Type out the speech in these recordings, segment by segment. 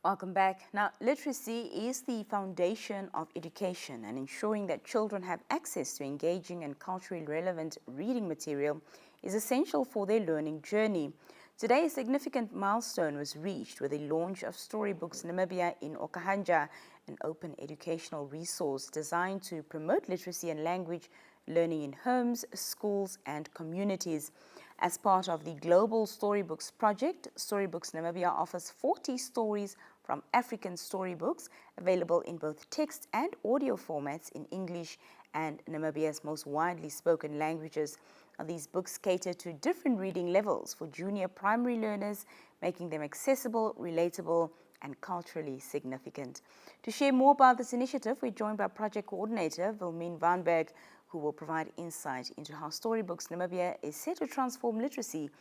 Welcome back. Now, literacy is the foundation of education, and ensuring that children have access to engaging and culturally relevant reading material is essential for their learning journey. Today, a significant milestone was reached with the launch of Storybooks Namibia in Okahandja, an open educational resource designed to promote literacy and language learning in homes, schools, and communities. As part of the Global Storybooks project, Storybooks Namibia offers 40 stories from African Storybooks, available in both text and audio formats in English and Namibia's most widely spoken languages. These books cater to different reading levels for junior primary learners, making them accessible, relatable, and culturally significant. To share more about this initiative, we're joined by Project Coordinator Wilmien Wannberg, who will provide insight into how Storybooks Namibia is set to transform literacy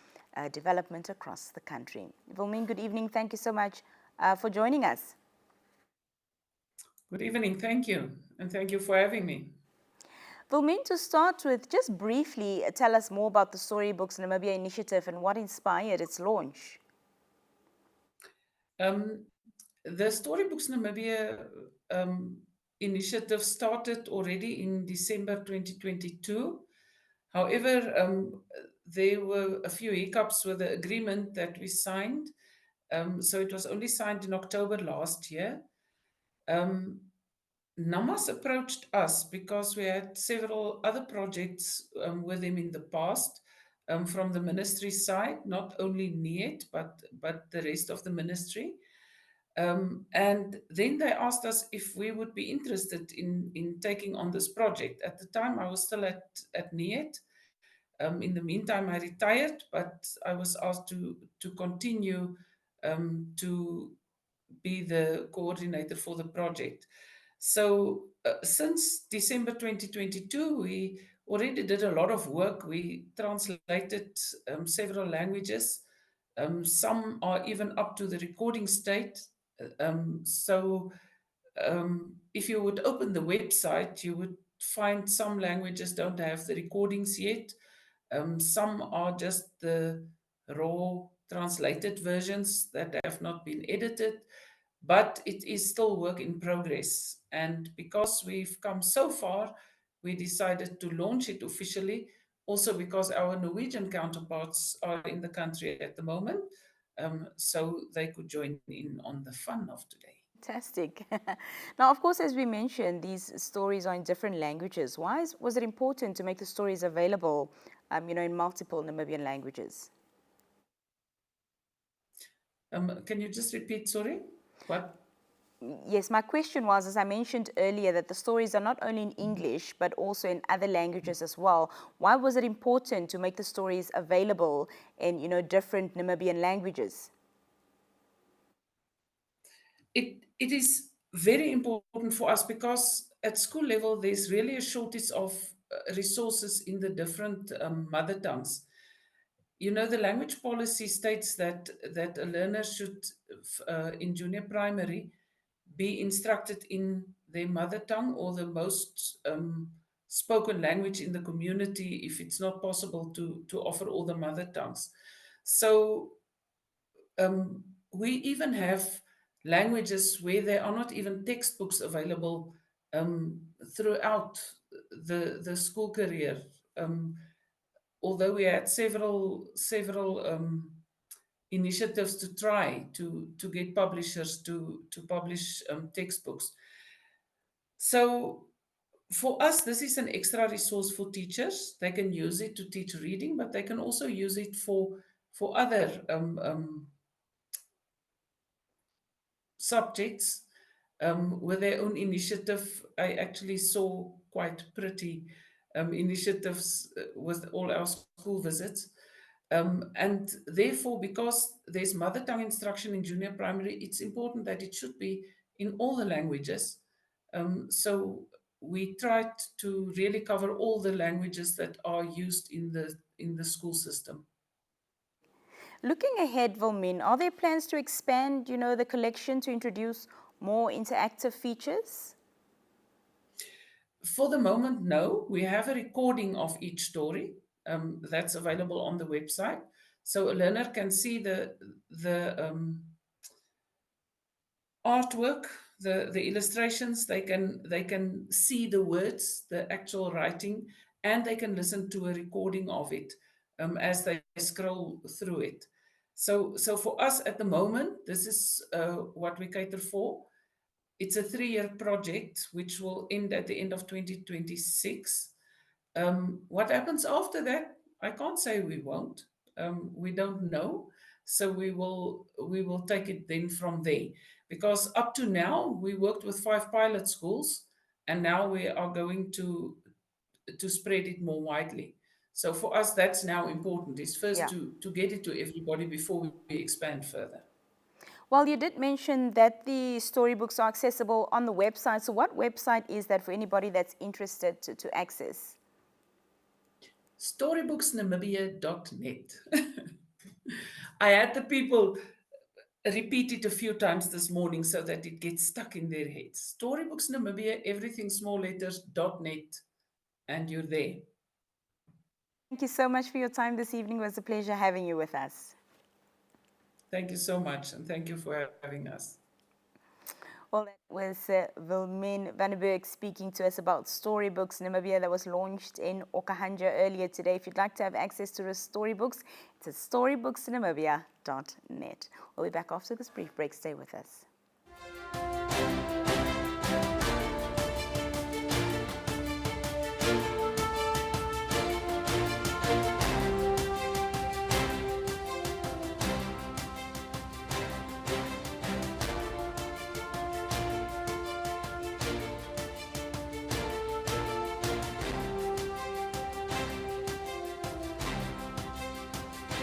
development across the country. Wilmien, good evening. Thank you so much for joining us. Good evening, thank you, and thank you for having me. Wilmien, to start with, just briefly tell us more about the Storybooks Namibia initiative and what inspired its launch. Um, the Storybooks Namibia initiative started already in December 2022. However, there were a few hiccups with the agreement that we signed. So it was only signed in October last year. Um, Namas approached us because we had several other projects with them in the past from the ministry side, not only NIET, but the rest of the ministry. And then they asked us if we would be interested in taking on this project. At the time, I was still at NIET. In the meantime, I retired, but I was asked to continue to be the coordinator for the project. So since December 2022, we already did a lot of work. We translated several languages. Some are even up to the recording state. So if you would open the website, you would find some languages don't have the recordings yet. Some are just the raw translated versions that have not been edited, but it is still work in progress. And because we've come so far, we decided to launch it officially, also because our Norwegian counterparts are in the country at the moment, so they could join in on the fun of today. Fantastic. Now, of course, as we mentioned, these stories are in different languages. Was it important to make the stories available, in multiple Namibian languages? Can you just repeat, sorry? What? Yes, my question was, as I mentioned earlier, that the stories are not only in English, but also in other languages as well. Why was it important to make the stories available in, different Namibian languages? It is very important for us because at school level, there's really a shortage of resources in the different mother tongues. You know, the language policy states that a learner should, in junior primary, be instructed in their mother tongue or the most spoken language in the community if it's not possible to offer all the mother tongues. So we even have languages where there are not even textbooks available um, throughout the school career. Um, Although we had several initiatives to try to get publishers to publish textbooks. So for us, this is an extra resource for teachers. They can use it to teach reading, but they can also use it for other subjects with their own initiative. I actually saw quite pretty initiatives with all our school visits. And therefore, because there's mother tongue instruction in junior primary, it's important that it should be in all the languages. So we tried to really cover all the languages that are used in the school system. Looking ahead, Vilmin, are there plans to expand, the collection to introduce more interactive features? For the moment, no. We have a recording of each story that's available on the website, so a learner can see the artwork, the illustrations. They can see the words, the actual writing, and they can listen to a recording of it as they scroll through it. So for us at the moment, this is what we cater for. It's a 3-year project which will end at the end of 2026. What happens after that? I can't say we won't. We don't know. So we will take it then from there. Because up to now we worked with 5 pilot schools, and now we are going to spread it more widely. So for us, that's now important. Is first Yeah. to get it to everybody before we expand further. Well, you did mention that the storybooks are accessible on the website. So what website is that for anybody that's interested to access? Storybooksnamibia.net. I had the people repeat it a few times this morning so that it gets stuck in their heads. Storybooks Namibia, everything small letters, .net, and you're there. Thank you so much for your time this evening. It was a pleasure having you with us. Thank you so much, and thank you for having us. Well, that was Wilmien Wannberg speaking to us about Storybooks Namibia that was launched in Okahandja earlier today. If you'd like to have access to the storybooks, it's at storybooksnamibia.net. We'll be back after this brief break. Stay with us.